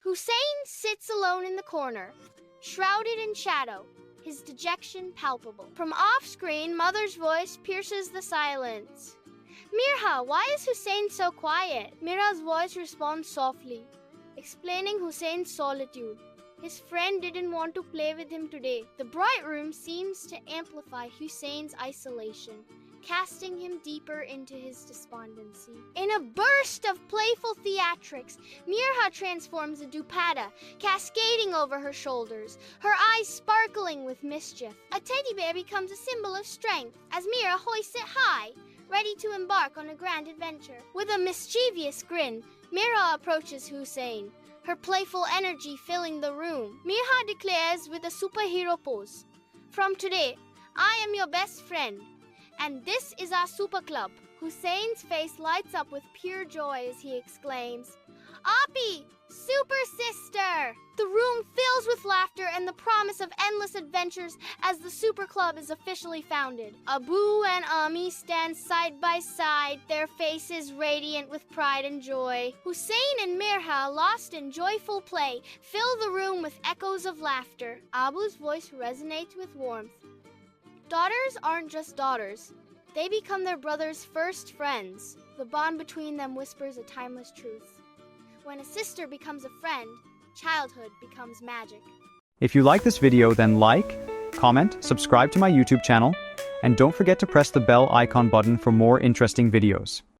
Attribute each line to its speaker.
Speaker 1: Hussein sits alone in the corner, shrouded in shadow, his dejection palpable. From off-screen, Mother's voice pierces the silence. Mirha, why is Hussein so quiet? Mira's voice responds softly, explaining Hussein's solitude. His friend didn't want to play with him today. The bright room seems to amplify Hussein's isolation, casting him deeper into his despondency. In a burst of playful theatrics, Mirha transforms a dupatta, cascading over her shoulders, her eyes sparkling with mischief. A teddy bear becomes a symbol of strength as Mira hoists it high, ready to embark on a grand adventure. With a mischievous grin, Mira approaches Hussein, her playful energy filling the room. Mirha declares with a superhero pose, "From today, I am your best friend, and this is our super club." Hussein's face lights up with pure joy as he exclaims, "Aapi, super sister!" The room fills with laughter and the promise of endless adventures as the super club is officially founded. Abu and Ami stand side by side, their faces radiant with pride and joy. Hussein and Mirha, lost in joyful play, fill the room with echoes of laughter. Abu's voice resonates with warmth. Daughters aren't just daughters. They become their brother's first friends. The bond between them whispers a timeless truth. When a sister becomes a friend, childhood becomes magic.
Speaker 2: If you like this video, then like, comment, subscribe to my YouTube channel, and don't forget to press the bell icon button for more interesting videos.